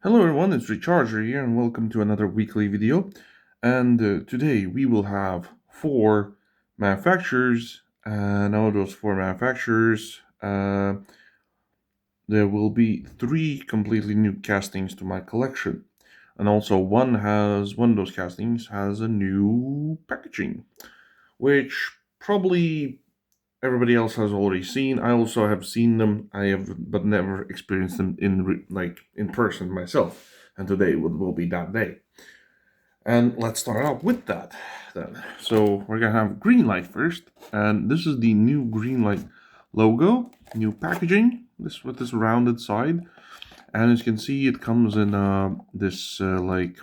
Hello everyone, it's Recharger here and welcome to another weekly video. And today we will have four manufacturers, and out of those four manufacturers, there will be three completely new castings to my collection. And also one of those castings has a new packaging, which probably everybody else has already seen. I also have seen them. I have, but never experienced them in person myself. And today will be that day. And let's start out with that then. So we're gonna have Greenlight first, and this is the new Greenlight logo, new packaging. This with this rounded side, and as you can see, it comes in this like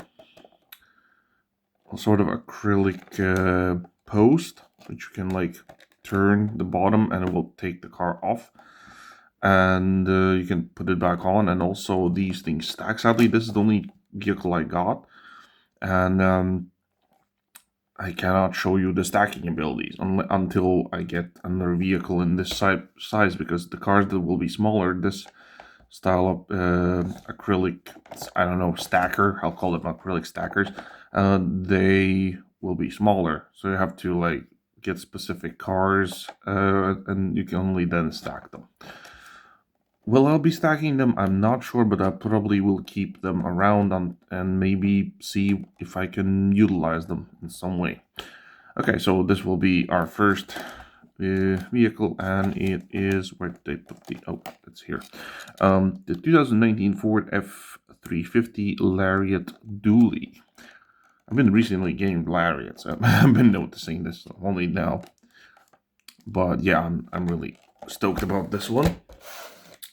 sort of acrylic post, which you can like turn the bottom and it will take the car off, and you can put it back on. And also these things stack. Sadly, this is the only vehicle I got, and I cannot show you the stacking abilities until I get another vehicle in this size, because the cars that will be smaller, this style of acrylic, I don't know, stacker, I'll call them acrylic stackers, they will be smaller. So you have to like get specific cars, and you can only then stack them. Will I be stacking them? I'm not sure, but I probably will keep them around and maybe see if I can utilize them in some way. Okay, so this will be our first vehicle, and it is, where did they put the, oh, it's here. The 2019 Ford F350 Lariat Dually. I've been recently getting Lariats. I've been noticing this only now. But yeah, I'm really stoked about this one.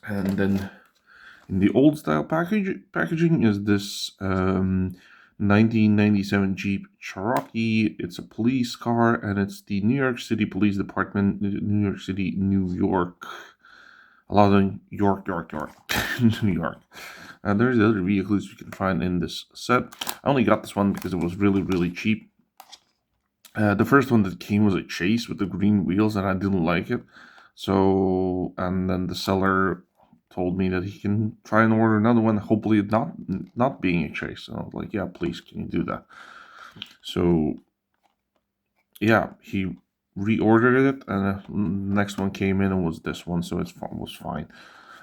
And then in the old style packaging is this 1997 Jeep Cherokee. It's a police car, and it's the New York City Police Department, New York City, New York. A lot of York, New York. And there's the other vehicles you can find in this set. I only got this one because it was really, really cheap. The first one that came was a Chase with the green wheels, and I didn't like it. So, and then the seller told me that he can try and order another one, hopefully not being a Chase. And I was like, yeah, please, can you do that? So yeah, he reordered it, and the next one came in and was this one, so it was fine.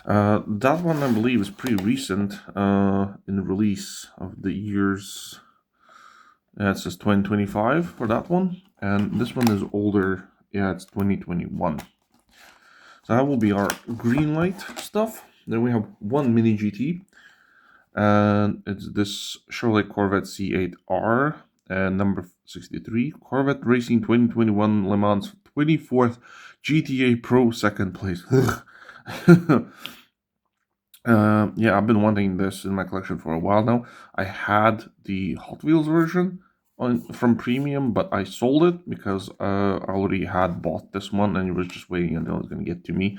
That one, I believe, is pretty recent in the release of the years. It says 2025 for that one, and this one is older. Yeah, it's 2021. So that will be our Greenlight stuff. Then we have one Mini GT, and it's this Chevrolet Corvette C8R, number 63. Corvette Racing 2021 Le Mans 24th GTA Pro, second place. Yeah, I've been wanting this in my collection for a while now. I had the Hot Wheels version from Premium, but I sold it because I already had bought this one and it was just waiting until it was going to get to me.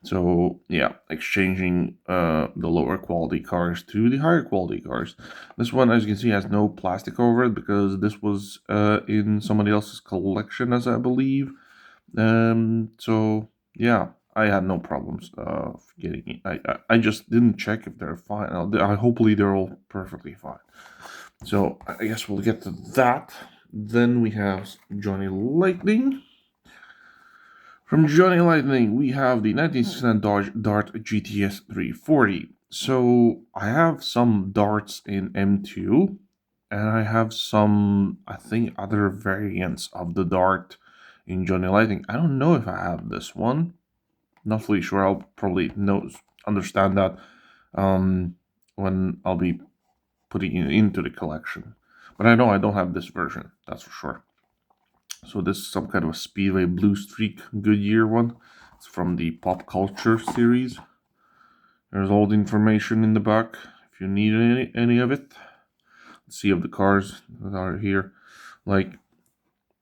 So yeah, exchanging the lower quality cars to the higher quality cars. This one, as you can see, has no plastic over it because this was in somebody else's collection, as I believe. So yeah, I had no problems getting it. I just didn't check if they're fine. Hopefully they're all perfectly fine. So I guess we'll get to that. Then we have Johnny Lightning. From Johnny Lightning, we have the 1969 Dodge Dart GTS 340. So I have some darts in M2, and I have some, I think, other variants of the Dart in Johnny Lightning. I don't know if I have this one. Not fully sure. I'll probably understand that when I'll be putting it into the collection. But I know I don't have this version, that's for sure. So this is some kind of a Speedway Blue Streak Goodyear one. It's from the Pop Culture series. There's all the information in the back if you need any of it. Let's see of the cars that are here. Like,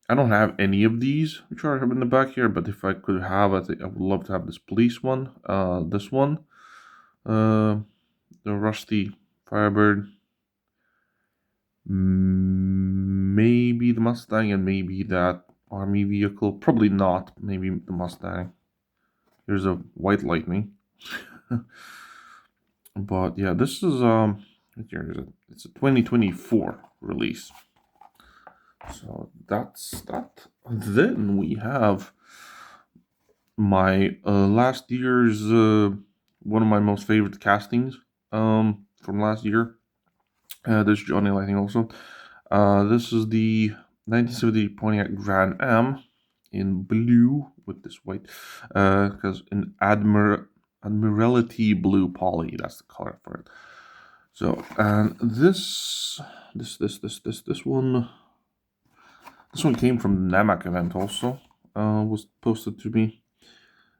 I don't have any of these which are in the back here, but if I could have, I would love to have this police one, this one, the Rusty Firebird, maybe the Mustang, and maybe that army vehicle. Probably not. Maybe the Mustang. Here's a White Lightning. But yeah, this is here is it. It's a 2024 release. So that's that. Then we have my last year's one of my most favorite castings from last year. This Johnny Lightning also. This is the 1970 Pontiac Grand Am in blue with this white, because in Admiralty blue poly, that's the color for it. So, and this one came from the NAMAC event also. Was posted to me.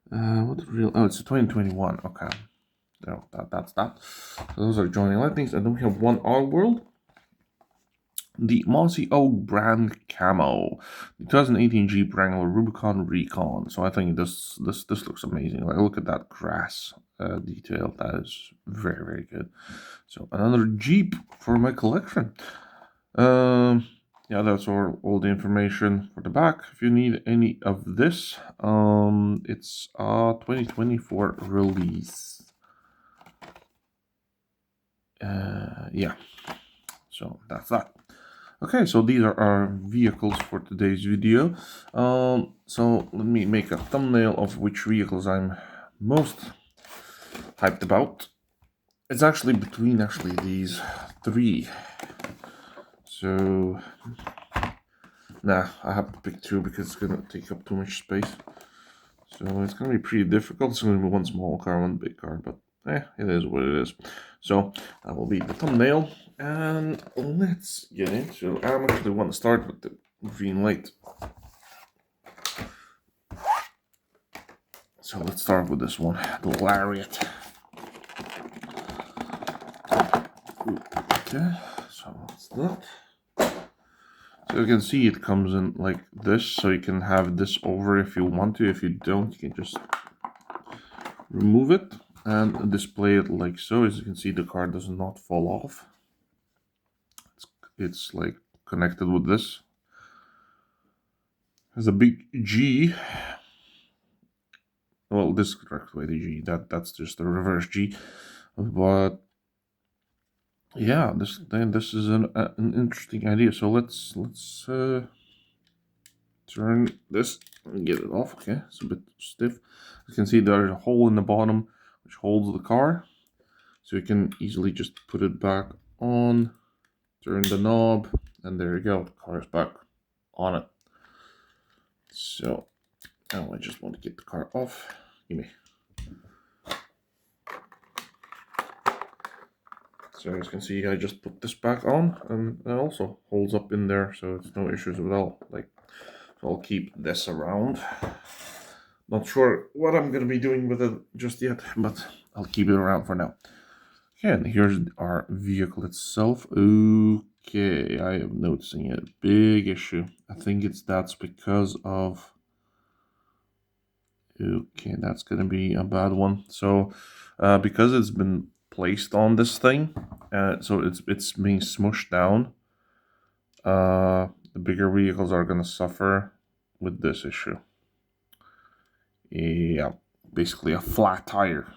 What the real? Oh, it's a 2021. Okay, no, that's that. So those are Johnny Lightnings, and then we have one Odd World. The Mossy Oak brand camo, the 2018 Jeep Wrangler Rubicon Recon. So I think this looks amazing. Like, look at that grass detail. That is very, very good. So another Jeep for my collection. Yeah, that's all the information for the back. If you need any of this, it's a 2024 release. Yeah. So that's that. Okay, so these are our vehicles for today's video. So let me make a thumbnail of which vehicles I'm most hyped about. It's actually between these three. So, nah, I have to pick two because it's gonna take up too much space. So it's gonna be pretty difficult. It's gonna be one small car, one big car, but it is what it is. So that will be the thumbnail. And let's get into. I actually want to start with the Greenlight. So let's start with this one, the Lariat. Okay, so that's that. So you can see it comes in like this, so you can have this over if you want to. If you don't, you can just remove it and display it like so. As you can see, the car does not fall off. It's like connected with this. There's a big G. Well, this is the correct way, the G. That's just the reverse G. But yeah, this is an interesting idea. So let's turn this and get it off. Okay, it's a bit stiff. You can see there's a hole in the bottom which holds the car, so you can easily just put it back on. Turn the knob, and there you go. The car is back on it. So now I just want to get the car off. Give me. So as you can see, I just put this back on, and it also holds up in there, so it's no issues at all. Like, so I'll keep this around. Not sure what I'm gonna be doing with it just yet, but I'll keep it around for now. Okay, and here's our vehicle itself. Okay, I am noticing a big issue. I think that's because of... Okay, that's gonna be a bad one. So, because it's been placed on this thing, so it's being smushed down. The bigger vehicles are gonna suffer with this issue. Yeah, basically a flat tire.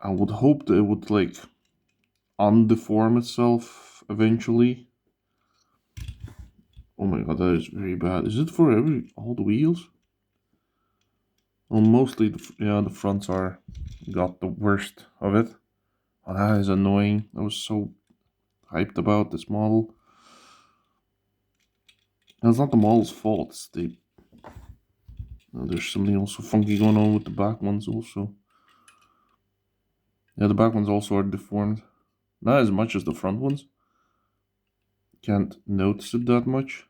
I would hope that it would like undeform itself eventually. Oh my god, that is very bad. Is it for all the wheels? Well, mostly the fronts got the worst of it. Oh, that is annoying. I was so hyped about this model. And it's not the model's fault. It's there's something also funky going on with the back ones also. Yeah, the back ones also are deformed. Not as much as the front ones. Can't notice it that much.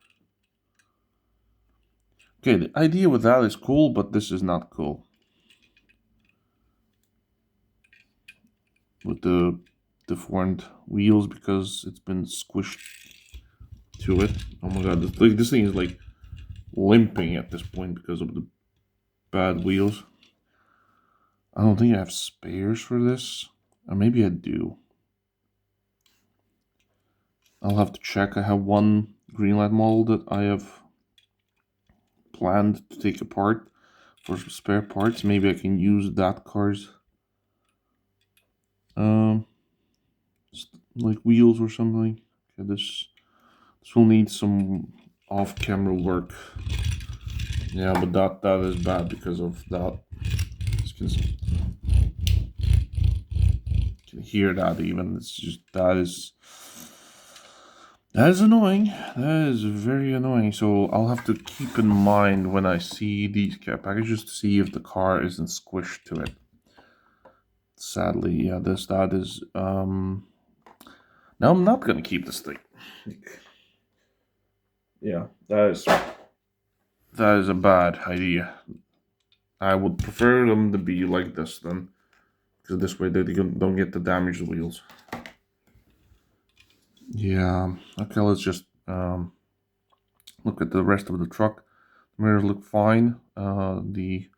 Okay, the idea with that is cool, but this is not cool. With the deformed wheels, because it's been squished to it. Oh my god, this thing is like limping at this point because of the bad wheels. I don't think I have spares for this. Or maybe I do. I'll have to check. I have one Greenlight model that I have planned to take apart for some spare parts. Maybe I can use that car's like wheels or something. Okay, this will need some off-camera work. Yeah, but that is bad because of that. You can hear that even. It's just that is annoying. That is very annoying. So I'll have to keep in mind when I see these care packages to see if the car isn't squished to it. Sadly, yeah, that is now I'm not gonna keep this thing. Yeah, that is a bad idea. I would prefer them to be like this then, because this way they don't get the damaged wheels. Yeah. Okay, let's just look at the rest of the truck. The mirrors look fine. The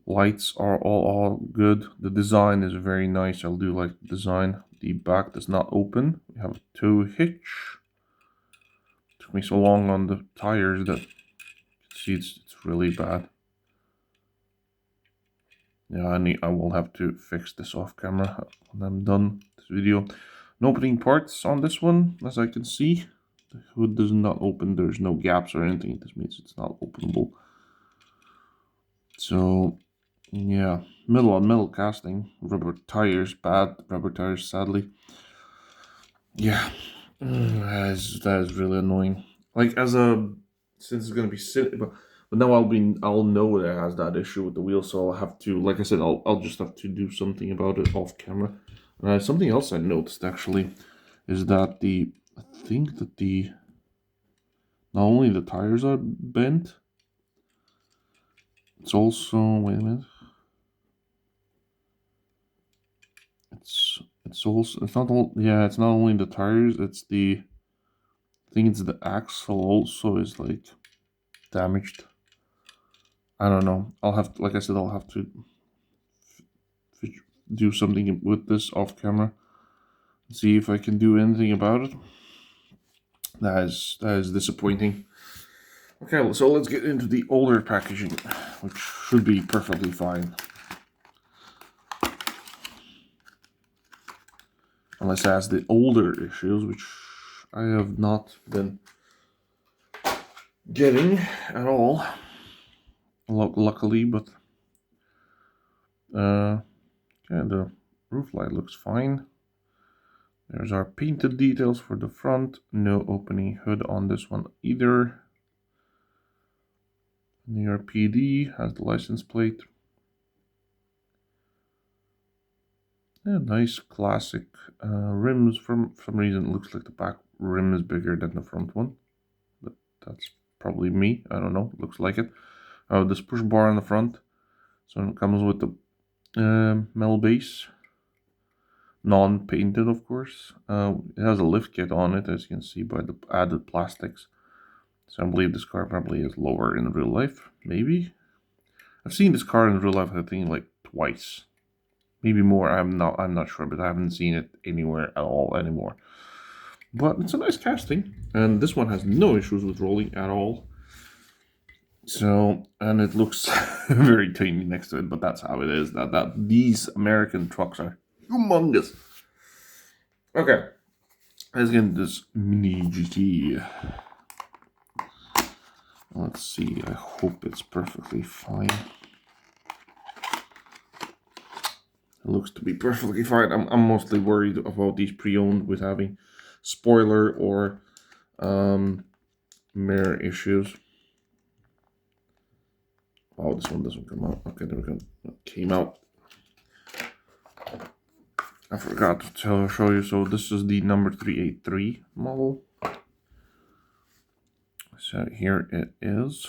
lights are all good. The design is very nice. I'll do like the design. The back does not open. We have a tow hitch. Took me so long on the tires that see it's really bad. Yeah, I will have to fix this off camera when I'm done this video. No opening parts on this one, as I can see. The hood does not open. There's no gaps or anything. This means it's not openable. So yeah, metal on metal casting. Rubber tires, bad rubber tires, sadly. Yeah, that is really annoying. Like since it's gonna be sitting, but now I'll know that it has that issue with the wheel, so I'll have to, like I said, I'll just have to do something about it off camera. Something else I noticed actually is that I think that not only the tires are bent, it's also, wait a minute, it's not all, yeah, it's not only the tires, it's I think it's the axle also is like damaged. I don't know. Like I said, I'll have to do something with this off camera. See if I can do anything about it. That is disappointing. Okay, so let's get into the older packaging, which should be perfectly fine. Unless it has the older issues, which I have not been getting at all. Luckily, but yeah, the roof light looks fine. There's our painted details for the front. No opening hood on this one either. Near PD has the license plate. Yeah, nice classic rims. For some reason, it looks like the back rim is bigger than the front one, but that's probably me. I don't know. Looks like it. This push bar in the front. So it comes with the metal base, non-painted, of course. It has a lift kit on it, as you can see by the added plastics. So I believe this car probably is lower in real life. Maybe. I've seen this car in real life, I think, like twice. Maybe more. I'm not sure, but I haven't seen it anywhere at all anymore. But it's a nice casting, and this one has no issues with rolling at all. So, and it looks very tiny next to it, but that's how it is. That these American trucks are humongous. Okay, let's get into this Mini GT. Let's see. I hope it's perfectly fine. It looks to be perfectly fine. I'm mostly worried about these pre-owned with having spoiler or mirror issues. Oh, this one doesn't come out. Okay, there we go. It came out. I forgot to show you. So this is the number 383 model. So here it is.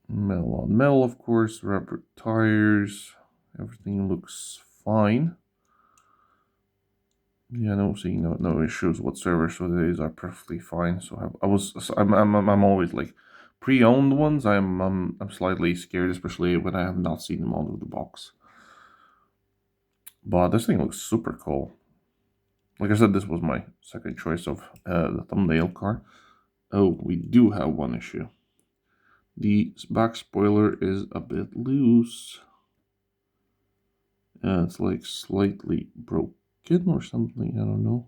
Metal on metal, of course. Rubber tires. Everything looks fine. Yeah, no issues whatsoever. So these are perfectly fine. So I'm always like pre-owned ones. I'm slightly scared, especially when I have not seen them out of the box. But this thing looks super cool. Like I said, this was my second choice of the thumbnail car. Oh, we do have one issue. The back spoiler is a bit loose. Yeah, it's like slightly broken or something. I don't know.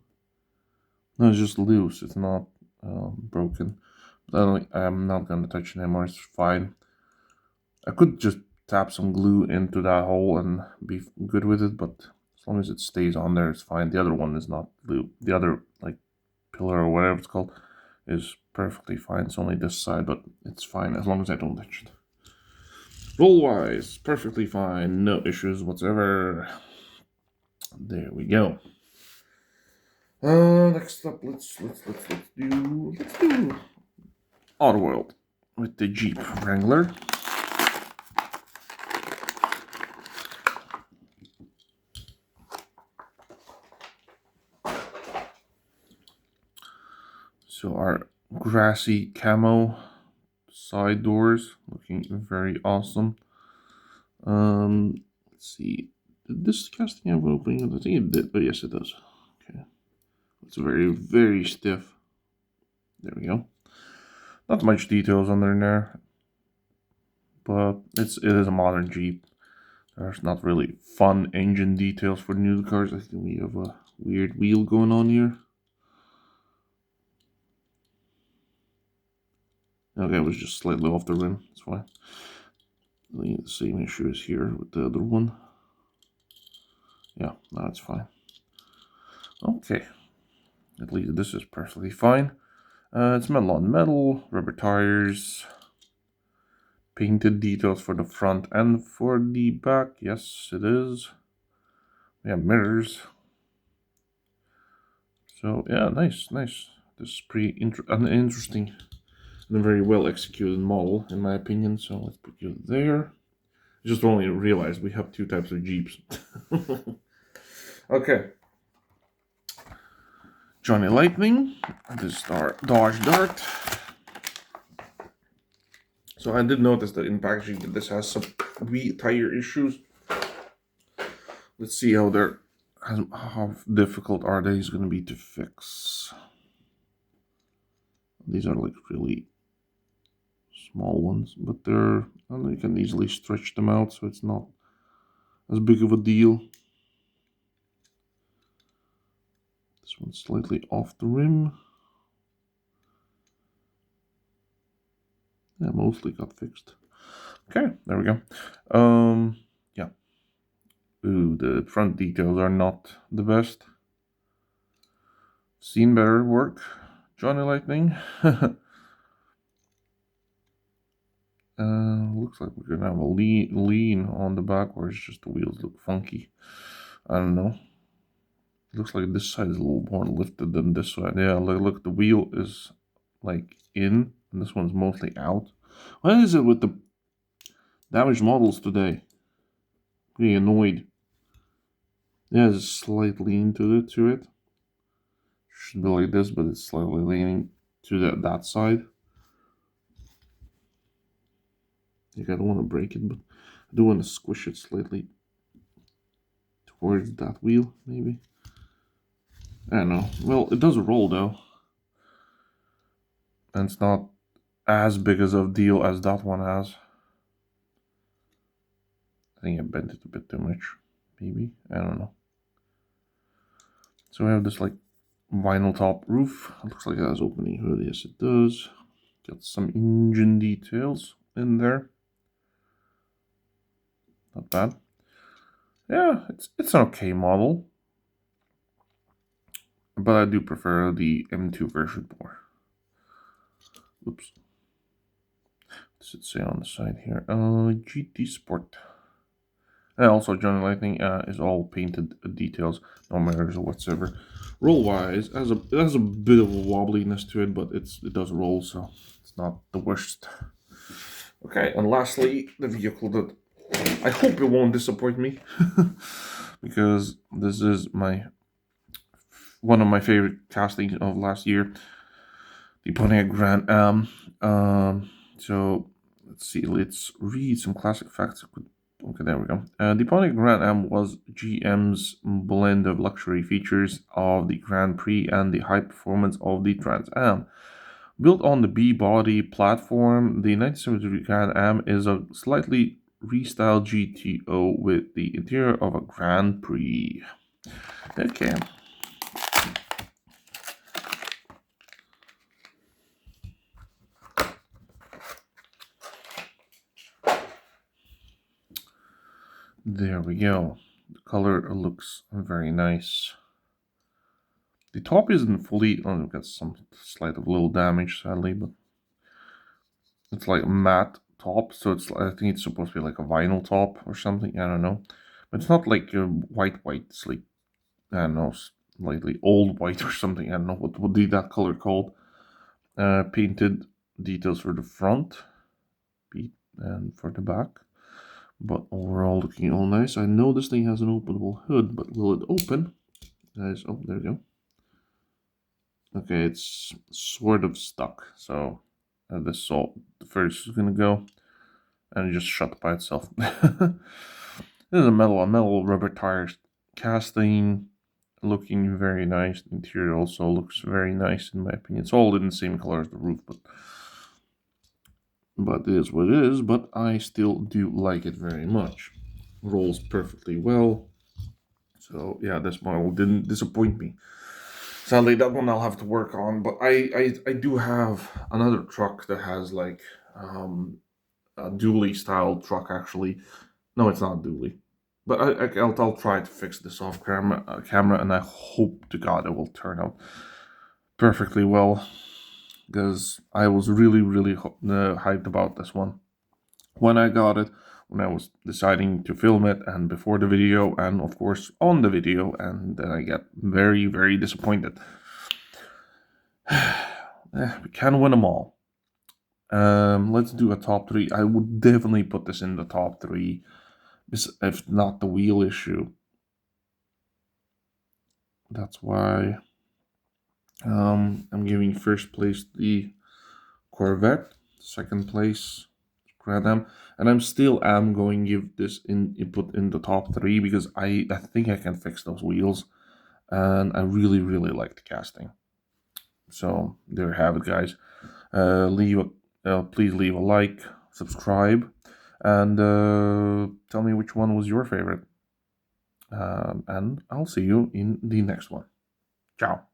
No, it's just loose. It's not broken. I'm not gonna touch it anymore. It's fine. I could just tap some glue into that hole and be good with it, but as long as it stays on there, it's fine. The other one is not glue. The other like pillar or whatever it's called is perfectly fine. It's only this side, but it's fine as long as I don't touch it. Roll-wise, perfectly fine. No issues whatsoever. There we go. Next up, let's do Autoworld with the Jeep Wrangler. So our grassy camo side doors looking very awesome. Let's see. Did this casting have opening? I think it did, but yes, it does. Okay, it's very stiff. There we go. Not much details under there, but it is a modern Jeep. There's not really fun engine details for new cars. I think we have a weird wheel going on here. Okay, it was just slightly off the rim. That's fine. The same issue is here with the other one. Yeah, no, that's fine. Okay, at least this is perfectly fine. It's metal on metal, rubber tires, painted details for the front and for the back. Yes, it is. We have mirrors. So yeah, nice. This is pretty interesting and a very well executed model, in my opinion. So let's put you there. I just only realized we have two types of Jeeps. Okay. Johnny Lightning. This is our Dodge Dart. So I did notice that in packaging that this has some tire issues. Let's see how difficult are these going to be to fix. These are like really small ones, but you can easily stretch them out, so it's not as big of a deal. This one's slightly off the rim. Yeah, mostly got fixed. Okay, there we go. Yeah. Ooh, the front details are not the best. Seen better work, Johnny Lightning. Looks like we're gonna have a lean on the back, or it's just the wheels look funky. I don't know. It looks like this side is a little more lifted than this side. Yeah, look, the wheel is like in, and this one's mostly out. What is it with the damaged models today? Getting annoyed. Yeah, there's a slight lean to it. Should be like this, but it's slightly leaning to that side. Like, I don't want to break it, but I do want to squish it slightly towards that wheel, maybe. I don't know. Well, it does roll though. And it's not as big as a deal as that one has. I think I bent it a bit too much. Maybe. I don't know. So we have this like vinyl top roof. It looks like it has opening hood. Yes, it does. Got some engine details in there. Not bad. Yeah, it's an okay model. But I do prefer the M2 version more. Oops. What does it say on the side here? GT Sport. And also, Johnny Lightning is all painted details, no mirrors or whatsoever. Roll-wise, it has a bit of a wobbliness to it, but it does roll, so it's not the worst. Okay, and lastly, the vehicle that I hope it won't disappoint me, because this is one of my favorite castings of last year, the Pontiac Grand Am. So let's see, let's read some classic facts. Okay, there we go. The Pontiac Grand Am was GM's blend of luxury features of the Grand Prix and the high performance of the Trans Am. Built on the B-body platform, the 1973 Grand Am is a slightly Restyle GTO with the interior of a Grand Prix. Okay. There we go. The color looks very nice. The top isn't fully, oh, got some slight of little damage, sadly, but it's like a matte top, so it's, I think it's supposed to be like a vinyl top or something, I don't know. But it's not like white, it's like, I don't know, slightly old white or something, I don't know what would be that color called. Painted details for the front, and for the back. But overall looking all nice. I know this thing has an openable hood, but will it open? Guys, oh, there we go. Okay, it's sort of stuck, so this is all the first is gonna go, and it just shut by itself. This is a metal rubber tires casting, looking very nice. The interior also looks very nice in my opinion. It's all in the same color as the roof, but it is what it is. But I still do like it very much. Rolls perfectly well. So yeah, this model didn't disappoint me. Sadly, that one I'll have to work on. But I do have another truck that has like a dually style truck actually. No, it's not a dually. But I'll try to fix this off camera, and I hope to God it will turn out perfectly well, because I was really hyped about this one when I got it, when I was deciding to film it, and before the video, and of course on the video, and then I get very disappointed. We can win them all. Let's do a top 3. I would definitely put this in the top 3, if not the wheel issue. That's why I'm giving first place the Corvette, second place Grand Am, and I'm still going to give this input in the top 3 because I think I can fix those wheels, and I really like the casting. So there you have it, guys. Please leave a like, subscribe, and tell me which one was your favorite. And I'll see you in the next one. Ciao.